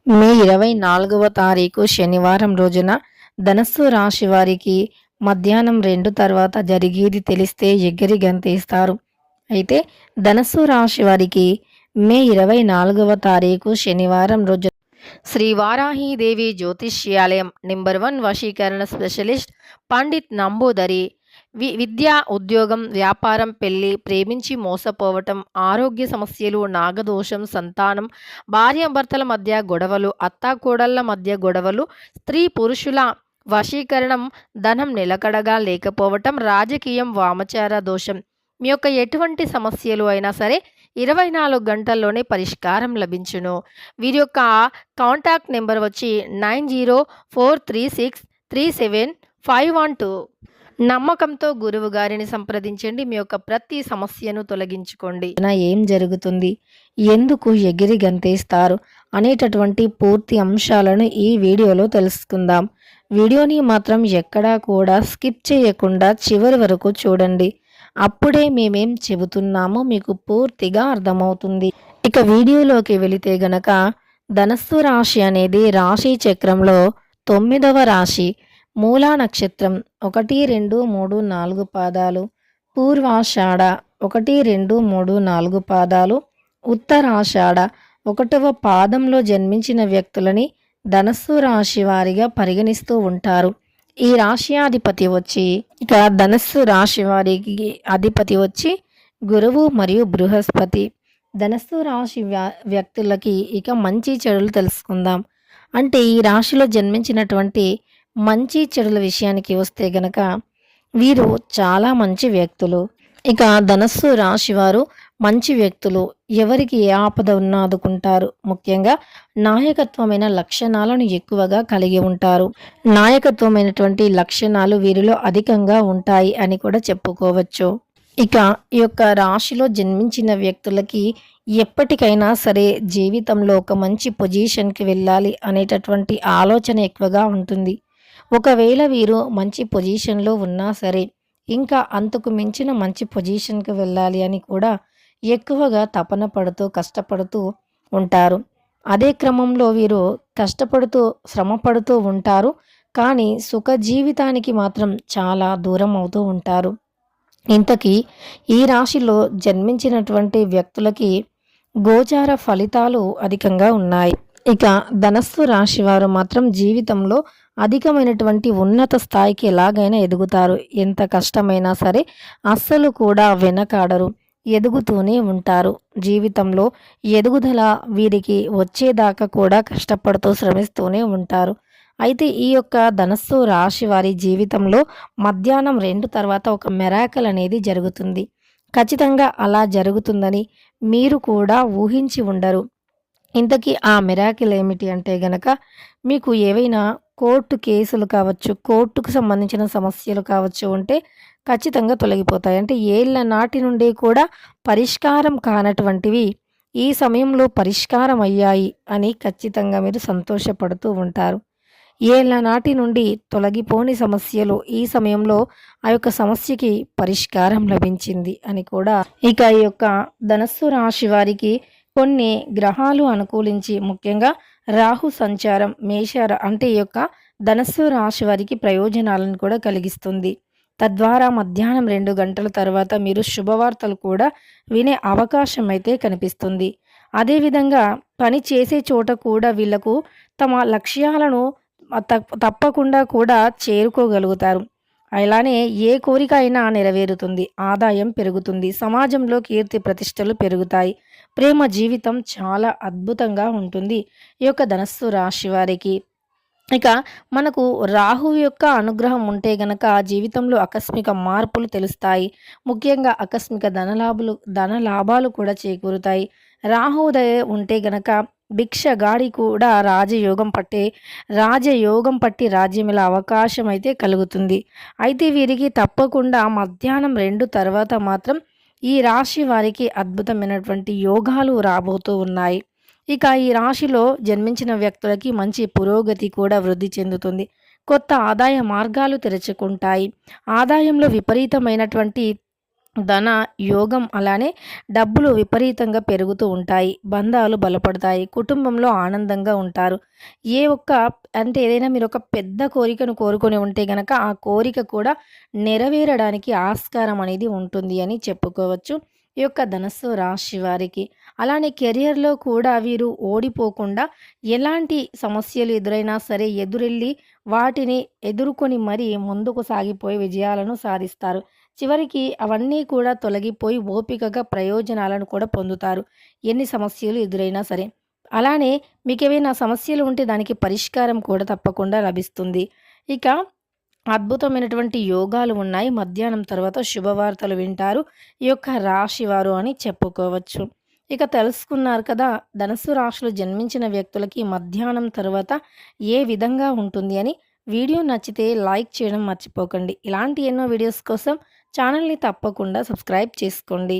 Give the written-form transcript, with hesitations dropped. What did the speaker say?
మే 24వ తారీఖు శనివారం రోజున ధనస్సు రాశి వారికి మధ్యాహ్నం 2 తర్వాత జరిగేది తెలిస్తే ఎగిరి గంతేస్తారు. అయితే ధనస్సు రాశి వారికి మే 24వ తారీఖు శనివారం రోజు శ్రీ వారాహీదేవి జ్యోతిష్యాలయం నెంబర్ 1 వశీకరణ స్పెషలిస్ట్ పండిత్ నంబూదరి విద్య, ఉద్యోగం, వ్యాపారం, పెళ్లి, ప్రేమించి మోసపోవటం, ఆరోగ్య సమస్యలు, నాగదోషం, సంతానం, భార్యాభర్తల మధ్య గొడవలు, అత్తాకోడళ్ల మధ్య గొడవలు, స్త్రీ పురుషుల వశీకరణం, ధనం నిలకడగా లేకపోవటం, రాజకీయం, వామచార దోషం, మీ యొక్క ఎటువంటి సమస్యలు అయినా సరే 24 గంటల్లోనే పరిష్కారం లభించును. వీరి యొక్క కాంటాక్ట్ నెంబర్ వచ్చి 9043637512. నమ్మకంతో గురువు గారిని సంప్రదించండి. మీ యొక్క ప్రతి సమస్యను తొలగించుకోండి. ఏం జరుగుతుంది, ఎందుకు ఎగిరి గంతేస్తారు అనేటటువంటి పూర్తి అంశాలను ఈ వీడియోలో తెలుసుకుందాం. వీడియోని మాత్రం ఎక్కడా కూడా స్కిప్ చేయకుండా చివరి వరకు చూడండి. అప్పుడే మేమేం చెబుతున్నామో మీకు పూర్తిగా అర్థమవుతుంది. ఇక వీడియోలోకి వెళితే గనక ధనస్సు రాశి అనేది రాశి చక్రంలో 9వ రాశి. మూలా నక్షత్రం 1, 2, 3, 4 పాదాలు, పూర్వాషాఢ 1, 2, 3, 4 పాదాలు, ఉత్తరాషాఢ 1వ పాదంలో జన్మించిన వ్యక్తులని ధనస్సు రాశి వారిగా పరిగణిస్తూ ఉంటారు. ఈ రాశ్యాధిపతి వచ్చి ఇక ధనస్సు రాశి వారికి అధిపతి వచ్చి గురువు మరియు బృహస్పతి. ధనస్సు రాశి వ్యక్తులకి ఇక మంచి చెడులు తెలుసుకుందాం. అంటే ఈ రాశిలో జన్మించినటువంటి మంచి చెడుల విషయానికి వస్తే గనక వీరు చాలా మంచి వ్యక్తులు. ఇక ధనస్సు రాశి వారు మంచి వ్యక్తులు, ఎవరికి ఏ ఆపద ఉన్నా ఆదుకుంటారు. ముఖ్యంగా నాయకత్వమైన లక్షణాలను ఎక్కువగా కలిగి ఉంటారు. నాయకత్వమైనటువంటి లక్షణాలు వీరిలో అధికంగా ఉంటాయి అని కూడా చెప్పుకోవచ్చు. ఇక ఈ యొక్క రాశిలో జన్మించిన వ్యక్తులకి ఎప్పటికైనా సరే జీవితంలో ఒక మంచి పొజిషన్కి వెళ్ళాలి అనేటటువంటి ఆలోచన ఎక్కువగా ఉంటుంది. ఒకవేళ వీరు మంచి పొజిషన్లో ఉన్నా సరే ఇంకా అంతకు మించిన మంచి పొజిషన్కి వెళ్ళాలి అని కూడా ఎక్కువగా తపన పడుతూ కష్టపడుతూ ఉంటారు. అదే క్రమంలో వీరు కష్టపడుతూ శ్రమపడుతూ ఉంటారు. కానీ సుఖ జీవితానికి మాత్రం చాలా దూరం అవుతూ ఉంటారు. ఇంతకీ ఈ రాశిలో జన్మించినటువంటి వ్యక్తులకి గోచార ఫలితాలు అధికంగా ఉన్నాయి. ఇక ధనస్సు రాశి వారు మాత్రం జీవితంలో అధికమైనటువంటి ఉన్నత స్థాయికి ఎలాగైనా ఎదుగుతారు. ఎంత కష్టమైనా సరే అస్సలు కూడా వెనకాడరు, ఎదుగుతూనే ఉంటారు. జీవితంలో ఎదుగుదల వీరికి వచ్చేదాకా కూడా కష్టపడుతూ శ్రమిస్తూనే ఉంటారు. అయితే ఈ యొక్క ధనస్సు రాశి వారి జీవితంలో మధ్యాహ్నం 2 తర్వాత ఒక మెరాకల్ అనేది జరుగుతుంది. ఖచ్చితంగా అలా జరుగుతుందని మీరు కూడా ఊహించి ఉండరు. ఇంతకీ ఆ మిరాకిల్ ఏమిటి అంటే గనక మీకు ఏవైనా కోర్టు కేసులు కావచ్చు, కోర్టుకు సంబంధించిన సమస్యలు కావచ్చు ఉంటే ఖచ్చితంగా తొలగిపోతాయి. అంటే ఏళ్ళ నాటి నుండి కూడా పరిష్కారం కానటువంటివి ఈ సమయంలో పరిష్కారం అయ్యాయి అని ఖచ్చితంగా మీరు సంతోషపడుతూ ఉంటారు. ఏళ్ళ నాటి నుండి తొలగిపోని సమస్యలు ఈ సమయంలో ఆ యొక్క సమస్యకి పరిష్కారం లభించింది అని కూడా ఇక ఈ యొక్క ధనస్సు రాశి వారికి కొన్ని గ్రహాలు అనుకూలించి ముఖ్యంగా రాహు సంచారం అంటే ఈ యొక్క ధనస్సు రాశి వారికి ప్రయోజనాలను కూడా కలిగిస్తుంది. తద్వారా మధ్యాహ్నం 2 గంటల తర్వాత మీరు శుభవార్తలు కూడా వినే అవకాశం అయితే కనిపిస్తుంది. అదేవిధంగా పని చేసే చోట కూడా వీళ్లకు తమ లక్ష్యాలను తప్పకుండా కూడా చేరుకోగలుగుతారు. అలానే ఏ కోరిక అయినా నెరవేరుతుంది, ఆదాయం పెరుగుతుంది, సమాజంలో కీర్తి ప్రతిష్టలు పెరుగుతాయి, ప్రేమ జీవితం చాలా అద్భుతంగా ఉంటుంది ఈ యొక్క ధనస్సు రాశి వారికి. ఇక మనకు రాహు యొక్క అనుగ్రహం ఉంటే గనక జీవితంలో ఆకస్మిక మార్పులు తెలుస్తాయి. ముఖ్యంగా ఆకస్మిక ధనలాభాలు కూడా చేకూరుతాయి. రాహుదయ ఉంటే గనక భిక్షగాడి కూడా రాజయోగం పట్టి రాజ్యమిల అవకాశం అయితే కలుగుతుంది. అయితే వీరికి తప్పకుండా మధ్యాహ్నం 2 తర్వాత మాత్రం ఈ రాశి వారికి అద్భుతమైనటువంటి యోగాలు రాబోతూ ఉన్నాయి. ఇక ఈ రాశిలో జన్మించిన వ్యక్తులకి మంచి పురోగతి కూడా వృద్ధి చెందుతుంది. కొత్త ఆదాయ మార్గాలు తెరుచుకుంటాయి. ఆదాయంలో విపరీతమైనటువంటి ధన యోగం అలానే డబ్బులు విపరీతంగా పెరుగుతూ ఉంటాయి. బంధాలు బలపడతాయి. కుటుంబంలో ఆనందంగా ఉంటారు. ఏ ఒక్క అంటే ఏదైనా మీరు ఒక పెద్ద కోరికను కోరుకొని ఉంటే గనక ఆ కోరిక కూడా నెరవేరడానికి ఆస్కారం అనేది ఉంటుంది అని చెప్పుకోవచ్చు. ఈ యొక్క ధనస్సు రాశి వారికి. అలానే కెరియర్‌లో కూడా వీరు ఓడిపోకుండా ఎలాంటి సమస్యలు ఎదురైనా సరే ఎదురెళ్ళి వాటిని ఎదుర్కొని మరీ ముందుకు సాగిపోయి విజయాలను సాధిస్తారు. చివరికి అవన్నీ కూడా తొలగిపోయి ఓపికగా ప్రయోజనాలను కూడా పొందుతారు. ఎన్ని సమస్యలు ఎదురైనా సరే. అలానే మీకేవైనా సమస్యలు ఉంటే దానికి పరిష్కారం కూడా తప్పకుండా లభిస్తుంది. ఇక అద్భుతమైనటువంటి యోగాలు ఉన్నాయి. మధ్యాహ్నం తర్వాత శుభవార్తలు వింటారు. ఈ యొక్క రాశివారు అని చెప్పుకోవచ్చు. ఇక తెలుసుకున్నారు కదా! ధనుస్సు రాశిలో జన్మించిన వ్యక్తులకి మధ్యాహ్నం తర్వాత ఏ విధంగా ఉంటుంది అని. వీడియో నచ్చితే లైక్ చేయడం మర్చిపోకండి. ఇలాంటి ఎన్నో వీడియోస్ కోసం ఛానల్‌ని తప్పకుండా సబ్స్క్రైబ్ చేసుకోండి.